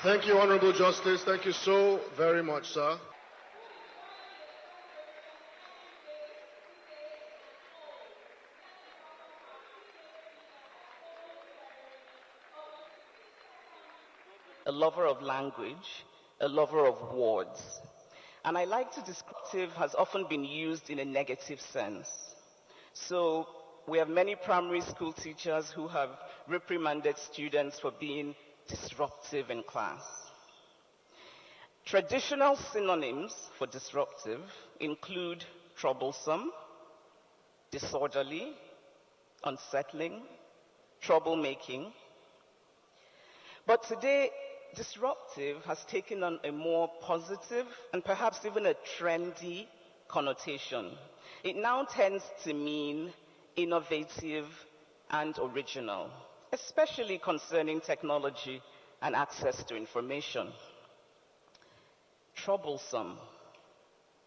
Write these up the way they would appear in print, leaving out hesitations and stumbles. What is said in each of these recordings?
Thank you, Honorable Justice. Thank you so very much, sir. A lover of language, a lover of words. And I like to descriptive has often been used in a negative sense. So we have many primary school teachers who have reprimanded students for being disruptive in class. Traditional synonyms for disruptive include troublesome, disorderly, unsettling, troublemaking. But today, disruptive has taken on a more positive and perhaps even a trendy connotation. It now tends to mean innovative and original, especially concerning technology and access to information. Troublesome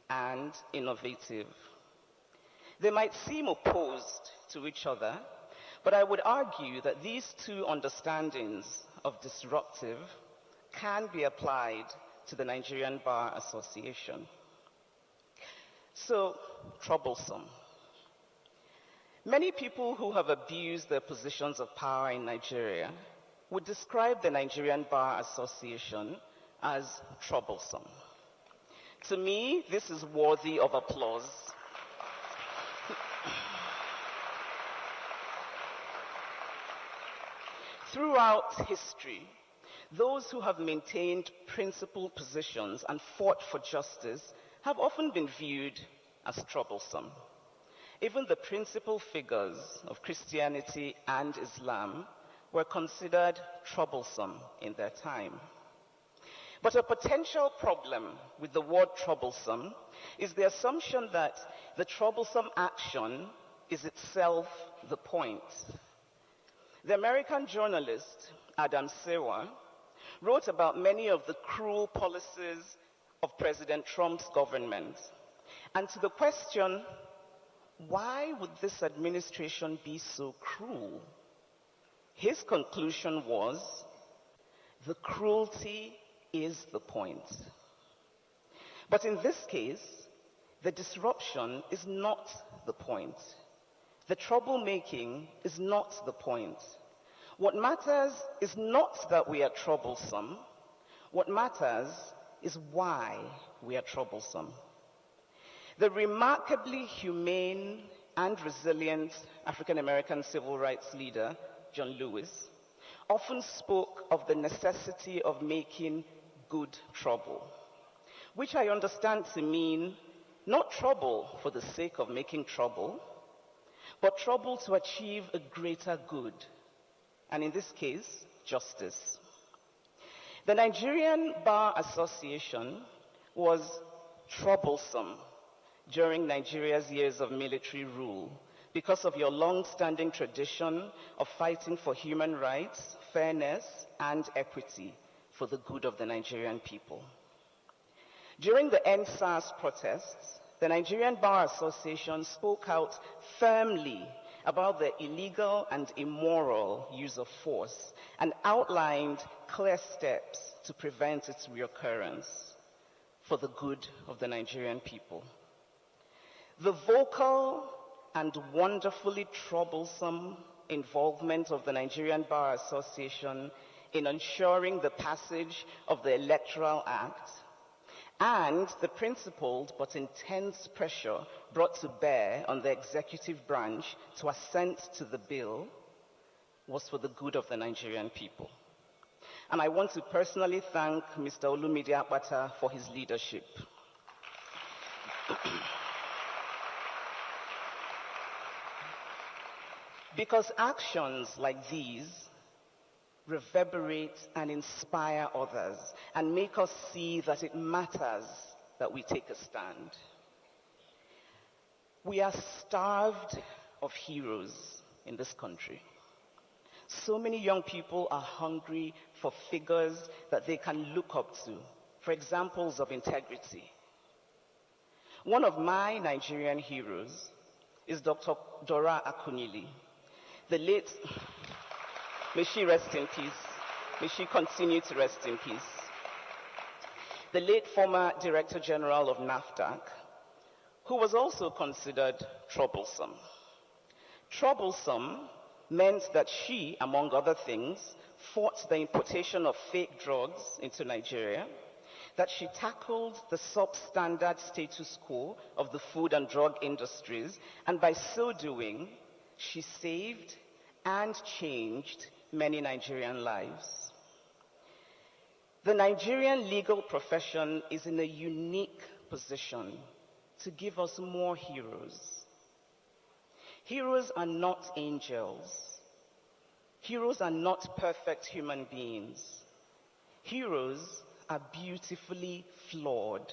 and innovative. They might seem opposed to each other, but I would argue that these two understandings of disruptive can be applied to the Nigerian Bar Association. So, troublesome. Many people who have abused their positions of power in Nigeria would describe the Nigerian Bar Association as troublesome. To me, this is worthy of applause. Throughout history, those who have maintained principled positions and fought for justice have often been viewed as troublesome. Even the principal figures of Christianity and Islam were considered troublesome in their time. But a potential problem with the word troublesome is the assumption that the troublesome action is itself the point. The American journalist Adam Sewa wrote about many of the cruel policies of President Trump's government. And to the question, why would this administration be so cruel? His conclusion was, the cruelty is the point. But in this case, the disruption is not the point. The troublemaking is not the point. What matters is not that we are troublesome. What matters is why we are troublesome. The remarkably humane and resilient African-American civil rights leader, John Lewis, often spoke of the necessity of making good trouble, which I understand to mean not trouble for the sake of making trouble, but trouble to achieve a greater good, and in this case, justice. The Nigerian Bar Association was troublesome during Nigeria's years of military rule because of your long-standing tradition of fighting for human rights, fairness, and equity for the good of the Nigerian people. During the EndSARS protests, the Nigerian Bar Association spoke out firmly about the illegal and immoral use of force and outlined clear steps to prevent its reoccurrence for the good of the Nigerian people. The vocal and wonderfully troublesome involvement of the Nigerian Bar Association in ensuring the passage of the Electoral Act and the principled but intense pressure brought to bear on the executive branch to assent to the bill was for the good of the Nigerian people. And I want to personally thank Mr. Olumide Akpata for his leadership. Because actions like these reverberate and inspire others and make us see that it matters that we take a stand. We are starved of heroes in this country. So many young people are hungry for figures that they can look up to, for examples of integrity. One of my Nigerian heroes is Dr. Dora Akunyili, the late, may she rest in peace, May she continue to rest in peace. The late former Director General of NAFDAC, who was also considered troublesome. Troublesome meant that she, among other things, fought the importation of fake drugs into Nigeria, that she tackled the substandard status quo of the food and drug industries, and by so doing, she saved and changed many Nigerian lives. The Nigerian legal profession is in a unique position to give us more heroes. Heroes are not angels. Heroes are not perfect human beings. Heroes are beautifully flawed.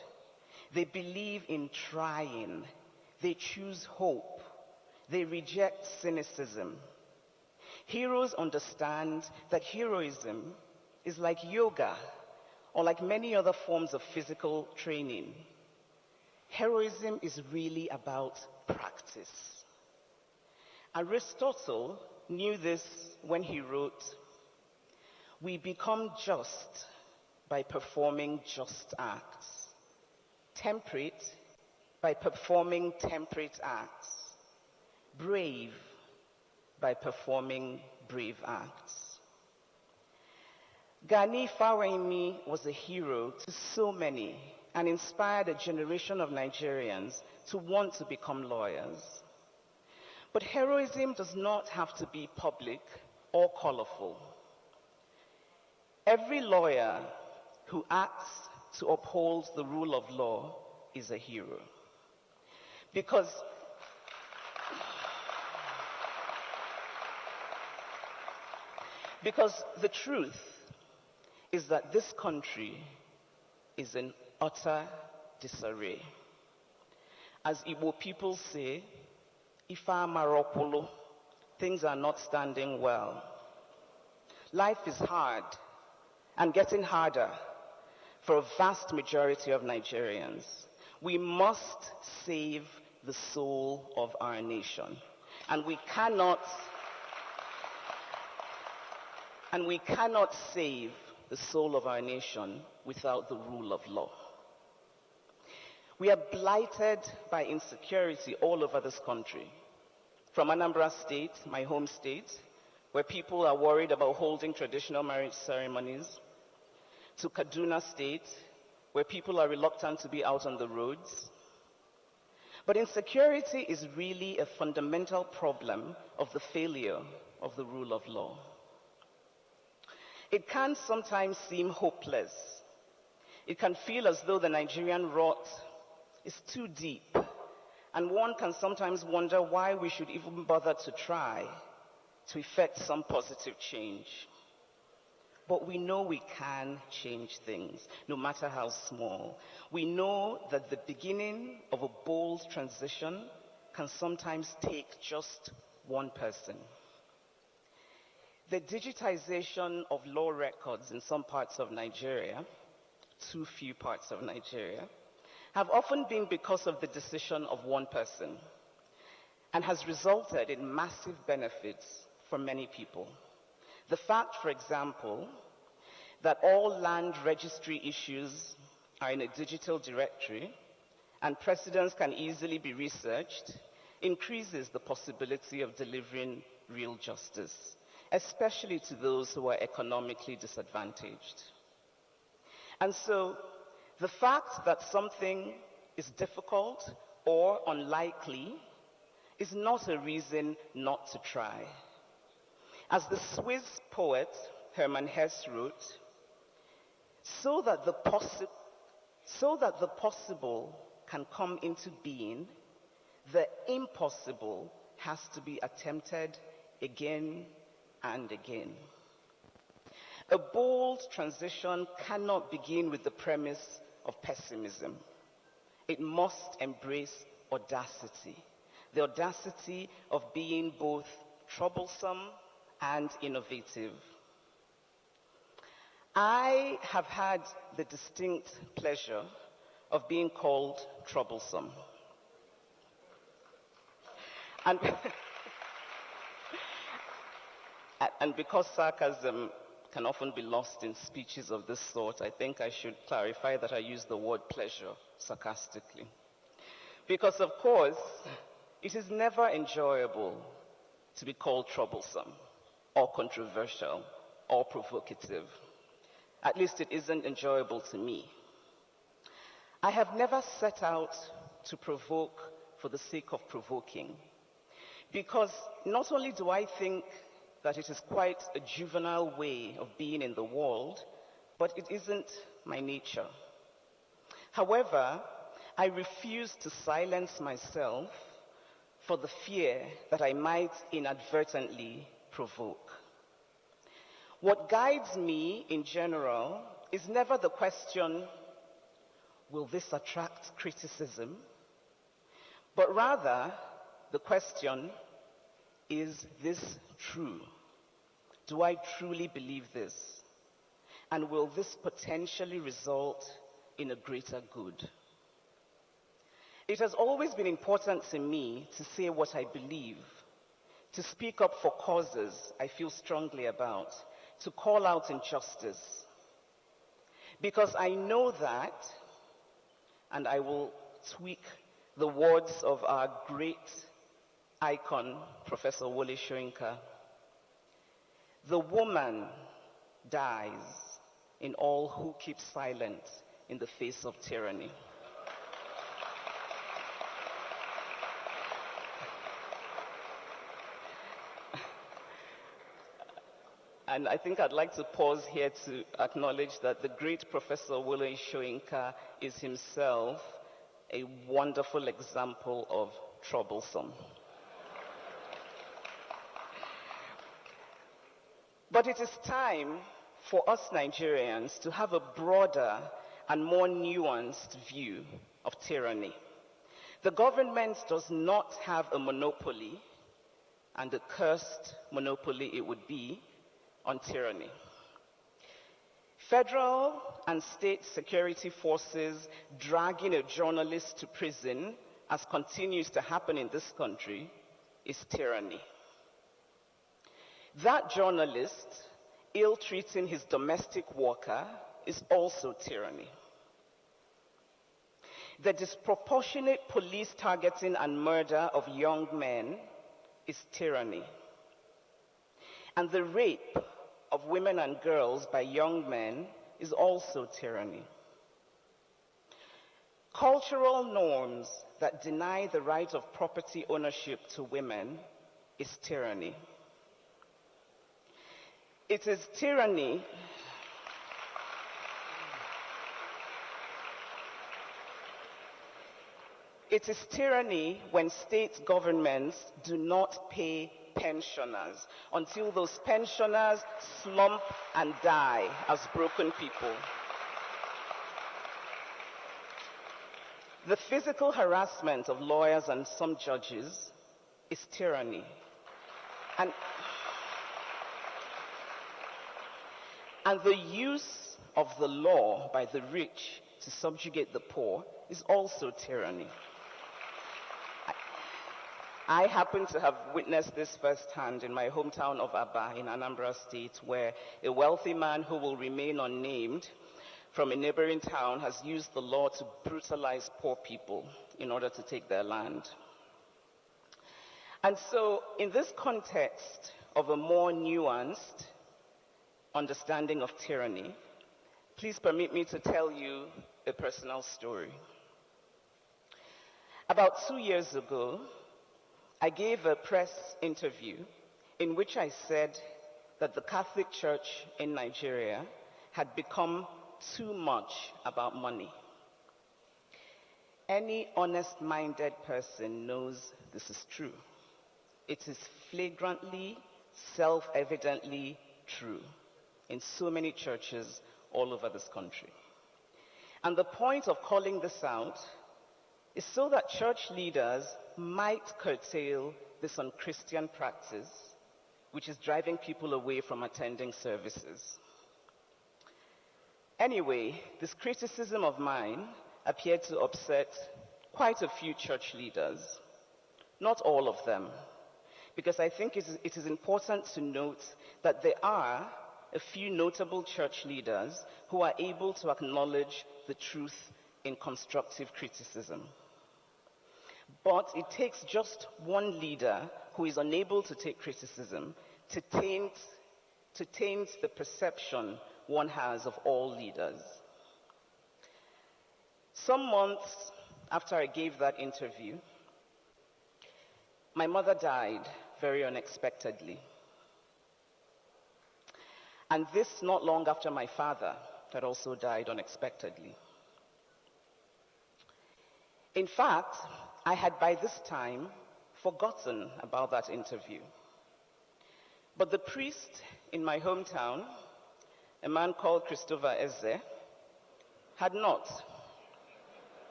They believe in trying. They choose hope. They reject cynicism. Heroes understand that heroism is like yoga or like many other forms of physical training. Heroism is really about practice. Aristotle knew this when he wrote, "We become just by performing just acts, temperate by performing temperate acts, brave by performing brave acts." Gani Fawehinmi was a hero to so many and inspired a generation of Nigerians to want to become lawyers. But heroism does not have to be public or colorful. Every lawyer who acts to uphold the rule of law is a hero. Because the truth is that this country is in utter disarray. As Igbo people say, Ifa Maropolo, things are not standing well. Life is hard and getting harder for a vast majority of Nigerians. We must save the soul of our nation. And we cannot save the soul of our nation without the rule of law. We are blighted by insecurity all over this country. From Anambra State, my home state, where people are worried about holding traditional marriage ceremonies, to Kaduna State, where people are reluctant to be out on the roads. But insecurity is really a fundamental problem of the failure of the rule of law. It can sometimes seem hopeless. It can feel as though the Nigerian rot is too deep, and one can sometimes wonder why we should even bother to try to effect some positive change. But we know we can change things, no matter how small. We know that the beginning of a bold transition can sometimes take just one person. The digitization of law records in some parts of Nigeria, too few parts of Nigeria, have often been because of the decision of one person and has resulted in massive benefits for many people. The fact, for example, that all land registry issues are in a digital directory and precedents can easily be researched increases the possibility of delivering real justice, especially to those who are economically disadvantaged. And so, the fact that something is difficult or unlikely is not a reason not to try. As the Swiss poet Hermann Hesse wrote, so that the possible can come into being, the impossible has to be attempted again and again. A bold transition cannot begin with the premise of pessimism. It must embrace audacity, the audacity of being both troublesome and innovative. I have had the distinct pleasure of being called troublesome. And because sarcasm can often be lost in speeches of this sort, I think I should clarify that I use the word pleasure sarcastically. Because, of course, it is never enjoyable to be called troublesome or controversial or provocative. At least it isn't enjoyable to me. I have never set out to provoke for the sake of provoking, because not only do I think that it is quite a juvenile way of being in the world, but it isn't my nature. However, I refuse to silence myself for the fear that I might inadvertently provoke. What guides me in general is never the question, will this attract criticism? But rather, the question, is this true? Do I truly believe this? And will this potentially result in a greater good? It has always been important to me to say what I believe, to speak up for causes I feel strongly about, to call out injustice. Because I know that, and I will tweak the words of our great icon, Professor Wole Soyinka, the woman dies in all who keep silent in the face of tyranny. And I think I'd like to pause here to acknowledge that the great Professor Wole Soyinka is himself a wonderful example of troublesome. But it is time for us Nigerians to have a broader and more nuanced view of tyranny. The government does not have a monopoly, and a cursed monopoly it would be, on tyranny. Federal and state security forces dragging a journalist to prison, as continues to happen in this country, is tyranny. That journalist ill-treating his domestic worker is also tyranny. The disproportionate police targeting and murder of young men is tyranny. And the rape of women and girls by young men is also tyranny. Cultural norms that deny the right of property ownership to women is tyranny. It is tyranny when state governments do not pay pensioners until those pensioners slump and die as broken people. The physical harassment of lawyers and some judges is tyranny. And the use of the law by the rich to subjugate the poor is also tyranny. I happen to have witnessed this firsthand in my hometown of Aba in Anambra State, where a wealthy man who will remain unnamed from a neighboring town has used the law to brutalize poor people in order to take their land. And so, in this context of a more nuanced understanding of tyranny, please permit me to tell you a personal story. About 2 years ago, I gave a press interview in which I said that the Catholic Church in Nigeria had become too much about money. Any honest-minded person knows this is true. It is flagrantly, self-evidently true in so many churches all over this country. And the point of calling this out is so that church leaders might curtail this unchristian practice, which is driving people away from attending services. Anyway, this criticism of mine appeared to upset quite a few church leaders, not all of them, because I think it is important to note that there are a few notable church leaders who are able to acknowledge the truth in constructive criticism. But it takes just one leader who is unable to take criticism to taint the perception one has of all leaders. Some months after I gave that interview, my mother died very unexpectedly. And this not long after my father had also died unexpectedly. In fact, I had by this time forgotten about that interview. But the priest in my hometown, a man called Christopher Eze, had not.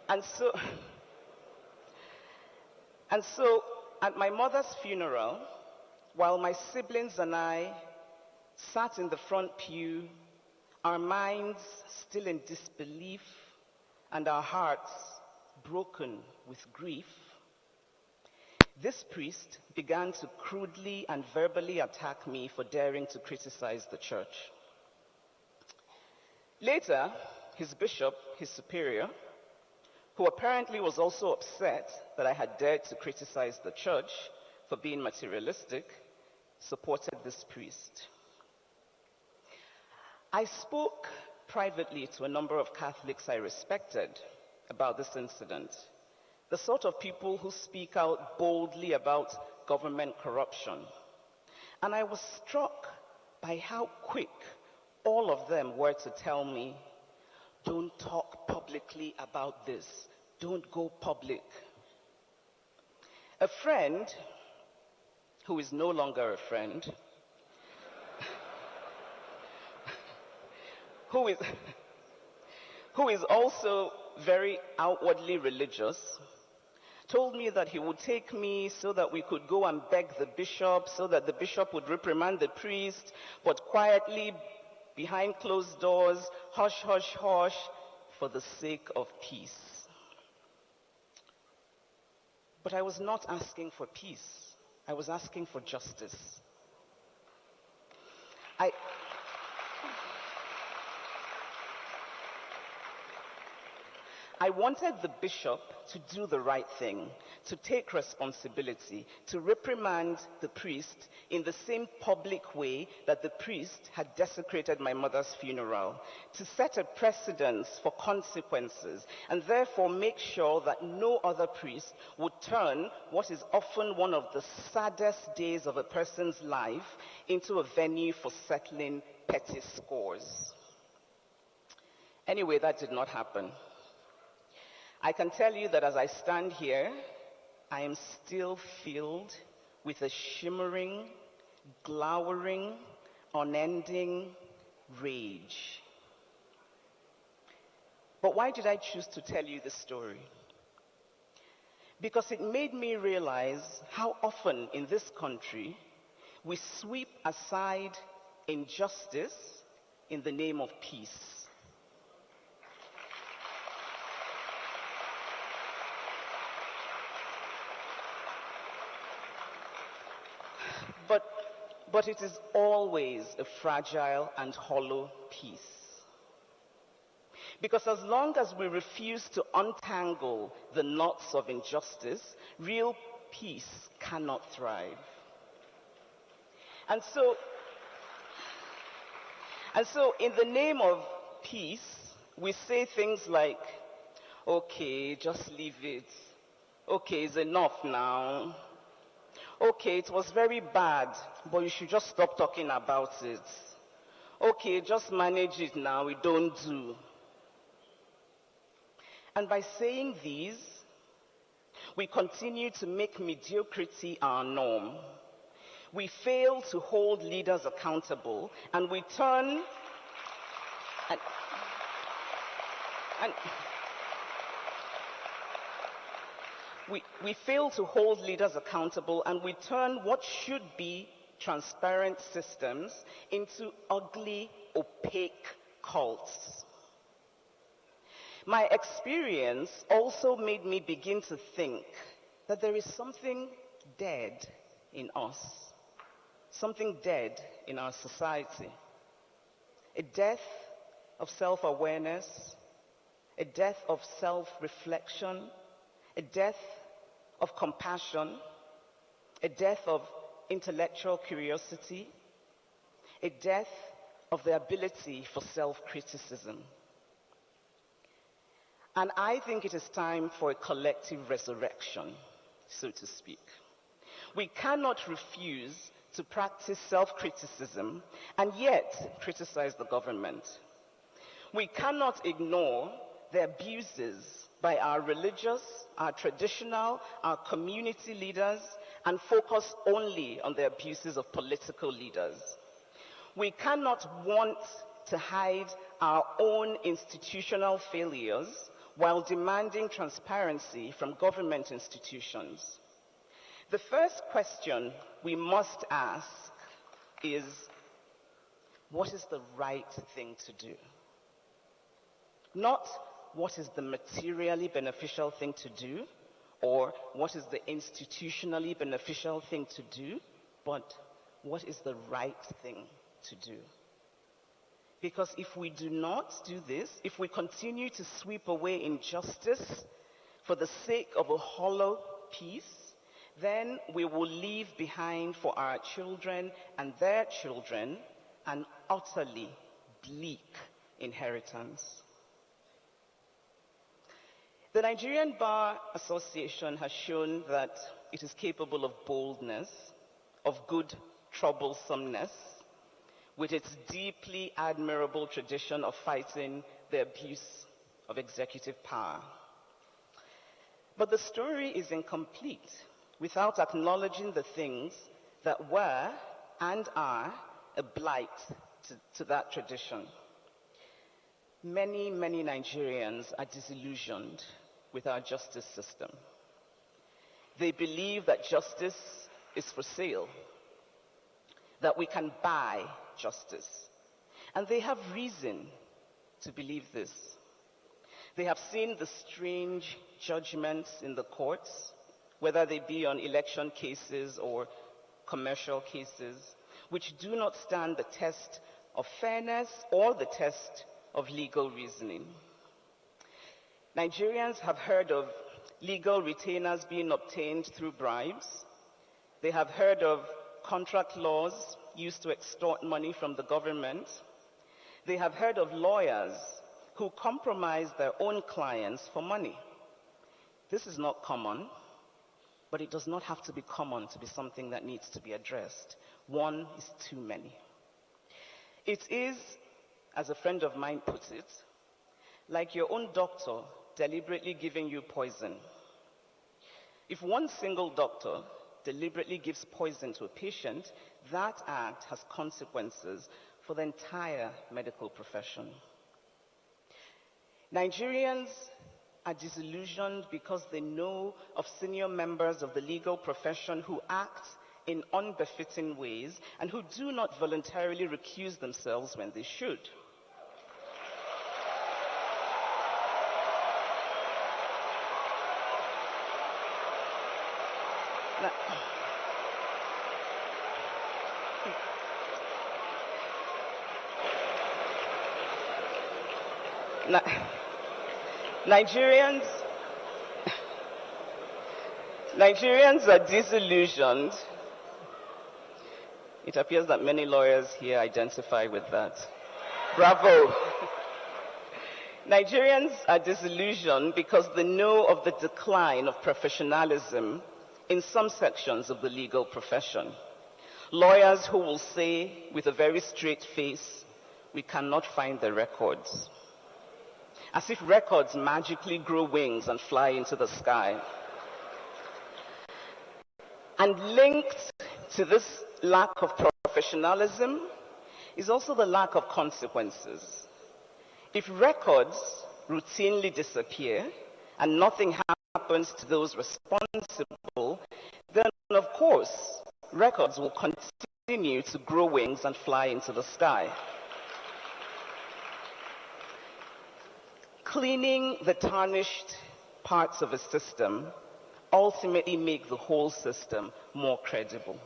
And so at my mother's funeral, while my siblings and I sat in the front pew, our minds still in disbelief and our hearts broken with grief, this priest began to crudely and verbally attack me for daring to criticize the church. Later, his bishop, his superior, who apparently was also upset that I had dared to criticize the church for being materialistic, supported this priest. I spoke privately to a number of Catholics I respected about this incident, the sort of people who speak out boldly about government corruption. And I was struck by how quick all of them were to tell me, "Don't talk publicly about this. Don't go public." A friend, who is no longer a friend, who is also very outwardly religious, told me that he would take me so that we could go and beg the bishop, so that the bishop would reprimand the priest, but quietly, behind closed doors, hush, hush, hush, for the sake of peace. But I was not asking for peace. I was asking for justice. I wanted the bishop to do the right thing, to take responsibility, to reprimand the priest in the same public way that the priest had desecrated my mother's funeral, to set a precedence for consequences, and therefore make sure that no other priest would turn what is often one of the saddest days of a person's life into a venue for settling petty scores. Anyway, that did not happen. I can tell you that as I stand here, I am still filled with a shimmering, glowering, unending rage. But why did I choose to tell you this story? Because it made me realize how often in this country we sweep aside injustice in the name of peace. But it is always a fragile and hollow peace. Because as long as we refuse to untangle the knots of injustice, real peace cannot thrive. And so in the name of peace, we say things like, okay, just leave it. Okay, it's enough now. Okay, it was very bad, but you should just stop talking about it. Okay, just manage it now, we don't do. And by saying these, we continue to make mediocrity our norm. We fail to hold leaders accountable, and we turn We fail to hold leaders accountable, and we turn what should be transparent systems into ugly, opaque cults. My experience also made me begin to think that there is something dead in us, something dead in our society, a death of self-awareness, a death of self-reflection, a death of compassion, a death of intellectual curiosity, a death of the ability for self-criticism. And I think it is time for a collective resurrection, so to speak. We cannot refuse to practice self-criticism and yet criticize the government. We cannot ignore the abuses by our religious, our traditional, our community leaders, and focus only on the abuses of political leaders. We cannot want to hide our own institutional failures while demanding transparency from government institutions. The first question we must ask is, what is the right thing to do? Not what is the materially beneficial thing to do, or what is the institutionally beneficial thing to do, but what is the right thing to do? Because if we do not do this, if we continue to sweep away injustice for the sake of a hollow peace, then we will leave behind for our children and their children an utterly bleak inheritance. The Nigerian Bar Association has shown that it is capable of boldness, of good troublesomeness, with its deeply admirable tradition of fighting the abuse of executive power. But the story is incomplete without acknowledging the things that were and are a blight to that tradition. Many, many Nigerians are disillusioned with our justice system. They believe that justice is for sale, that we can buy justice. And they have reason to believe this. They have seen the strange judgments in the courts, whether they be on election cases or commercial cases, which do not stand the test of fairness or the test of legal reasoning. Nigerians have heard of legal retainers being obtained through bribes. They have heard of contract laws used to extort money from the government. They have heard of lawyers who compromise their own clients for money. This is not common, but it does not have to be common to be something that needs to be addressed. One is too many. It is, as a friend of mine puts it, like your own doctor deliberately giving you poison. If one single doctor deliberately gives poison to a patient, that act has consequences for the entire medical profession. Nigerians are disillusioned because they know of senior members of the legal profession who act in unbefitting ways and who do not voluntarily recuse themselves when they should. Nigerians are disillusioned. It appears that many lawyers here identify with that. Bravo. Nigerians are disillusioned because they know of the decline of professionalism in some sections of the legal profession. Lawyers who will say with a very straight face, we cannot find the records. As if records magically grow wings and fly into the sky. And linked to this lack of professionalism is also the lack of consequences. If records routinely disappear and nothing happens to those responsible, then of course records will continue to grow wings and fly into the sky. Cleaning the tarnished parts of a system ultimately make the whole system more credible.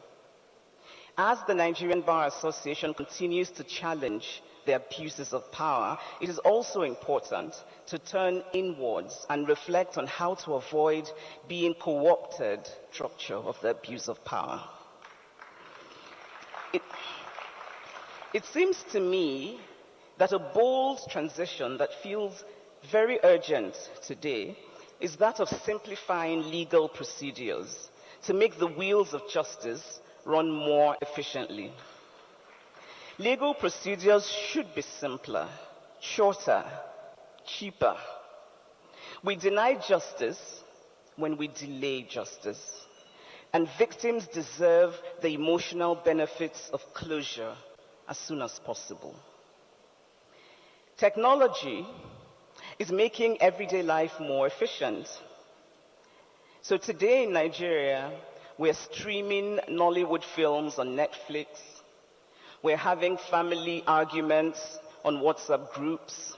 As the Nigerian Bar Association continues to challenge the abuses of power, it is also important to turn inwards and reflect on how to avoid being co-opted structure of the abuse of power. It seems to me that a bold transition that feels very urgent today is that of simplifying legal procedures to make the wheels of justice run more efficiently. Legal procedures should be simpler, shorter, cheaper. We deny justice when we delay justice, and victims deserve the emotional benefits of closure as soon as possible. Technology is making everyday life more efficient. So today in Nigeria, we're streaming Nollywood films on Netflix. We're having family arguments on WhatsApp groups.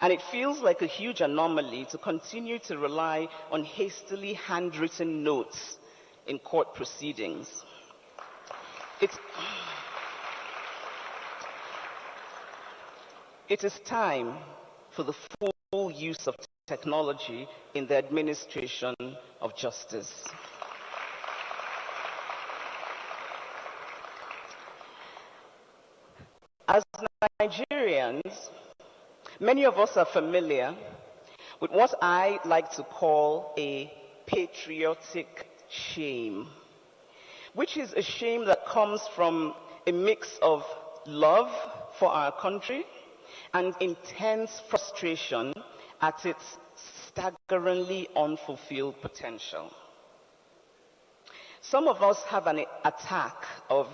And it feels like a huge anomaly to continue to rely on hastily handwritten notes in court proceedings. It is time for the full use of technology in the administration of justice. As Nigerians, many of us are familiar with what I like to call a patriotic shame, which is a shame that comes from a mix of love for our country and intense frustration at its staggeringly unfulfilled potential. Some of us have an attack of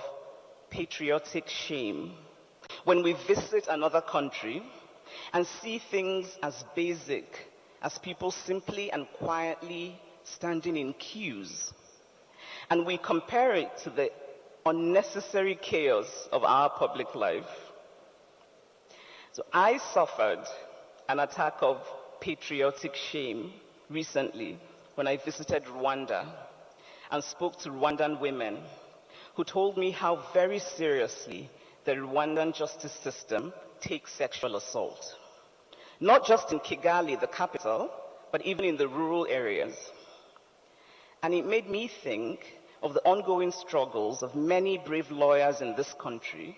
patriotic shame when we visit another country and see things as basic as people simply and quietly standing in queues. And we compare it to the unnecessary chaos of our public life. So I suffered an attack of patriotic shame recently when I visited Rwanda and spoke to Rwandan women who told me how very seriously the Rwandan justice system takes sexual assault. Not just in Kigali, the capital, but even in the rural areas. And it made me think of the ongoing struggles of many brave lawyers in this country,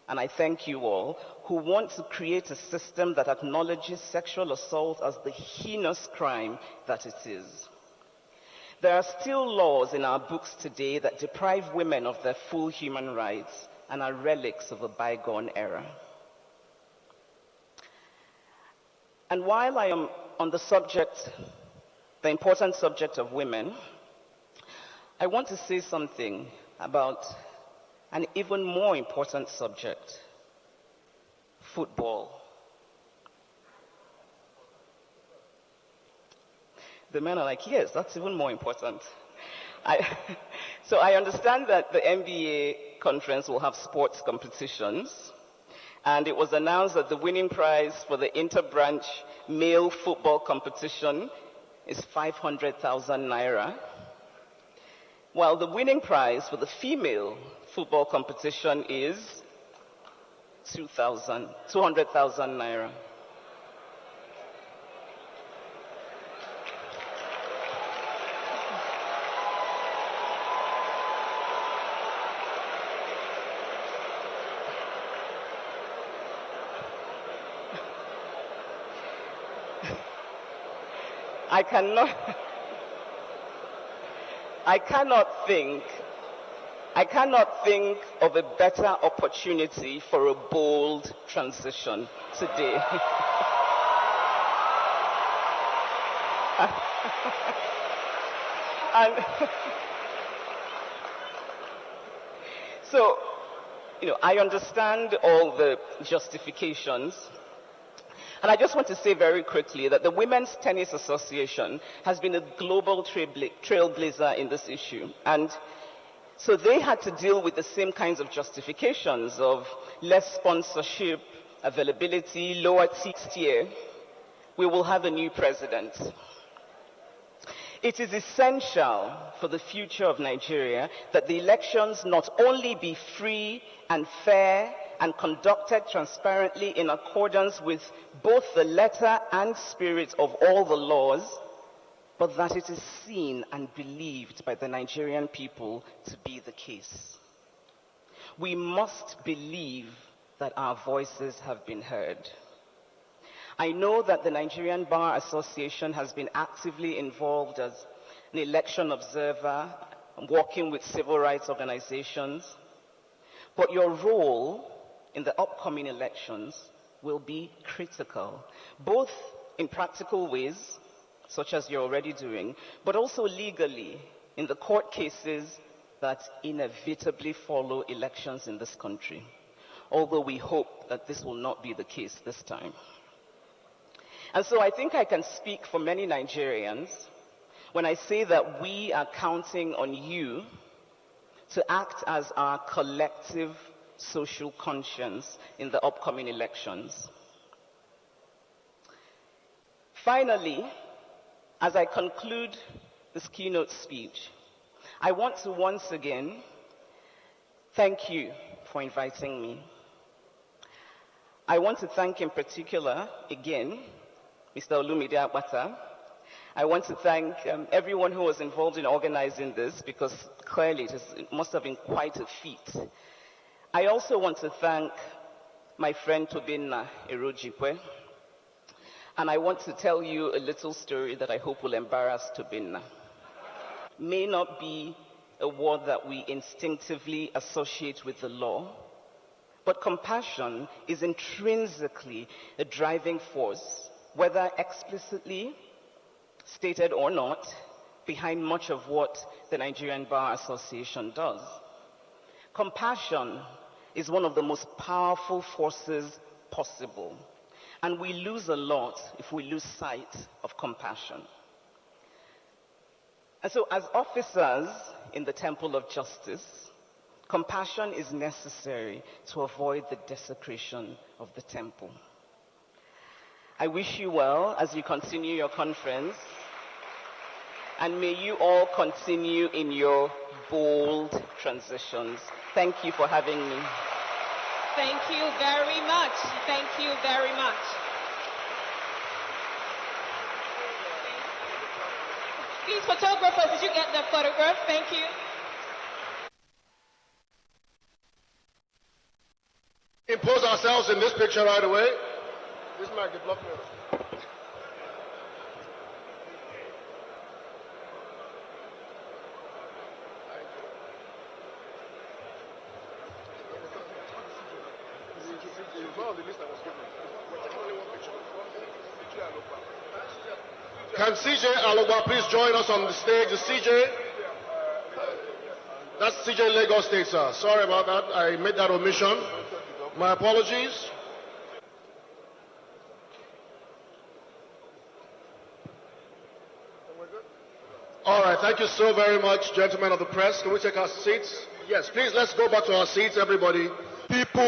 and I thank you all, who want to create a system that acknowledges sexual assault as the heinous crime that it is. There are still laws in our books today that deprive women of their full human rights and are relics of a bygone era. And while I am on the important subject of women, I want to say something about an even more important subject: football. The men are like, yes, that's even more important. So I understand that the NBA conference will have sports competitions, and it was announced that the winning prize for the inter-branch male football competition is 500,000 naira, while the winning prize for the female football competition is 200,000 naira. I cannot think of a better opportunity for a bold transition today. And so, I understand all the justifications. And I just want to say very quickly that the Women's Tennis Association has been a global trailblazer in this issue. And so they had to deal with the same kinds of justifications of less sponsorship, availability, lower tier. We will have a new president. It is essential for the future of Nigeria that the elections not only be free and fair and conducted transparently in accordance with both the letter and spirit of all the laws, but that it is seen and believed by the Nigerian people to be the case. We must believe that our voices have been heard. I know that the Nigerian Bar Association has been actively involved as an election observer, working with civil rights organizations, but your role in the upcoming elections will be critical, both in practical ways, such as you're already doing, but also legally in the court cases that inevitably follow elections in this country, although we hope that this will not be the case this time. And so I think I can speak for many Nigerians when I say that we are counting on you to act as our collective social conscience in the upcoming elections. Finally, as I conclude this keynote speech, I want to once again thank you for inviting me. I want to thank in particular, again, Mr. Olumide Akpata. I want to thank everyone who was involved in organizing this, because clearly it must have been quite a feat. I also want to thank my friend Tobinna Erojikwe, and I want to tell you a little story that I hope will embarrass Tobinna. May not be a word that we instinctively associate with the law, but compassion is intrinsically a driving force, whether explicitly stated or not, behind much of what the Nigerian Bar Association does. Compassion is one of the most powerful forces possible, and we lose a lot if we lose sight of compassion. And so as officers in the Temple of Justice, compassion is necessary to avoid the desecration of the temple. I wish you well as you continue your conference, and may you all continue in your bold transitions. Thank you for having me. Thank you very much. Thank you very much. Please, photographers, did you get the photograph? Thank you. Impose ourselves in this picture right away. This might get blocked. Can CJ Alogba please join us on the stage? The CJ? That's CJ Lagos State, sir. Sorry about that. I made that omission. My apologies. All right, thank you so very much, gentlemen of the press. Can we take our seats? Yes, please, let's go back to our seats, everybody. People.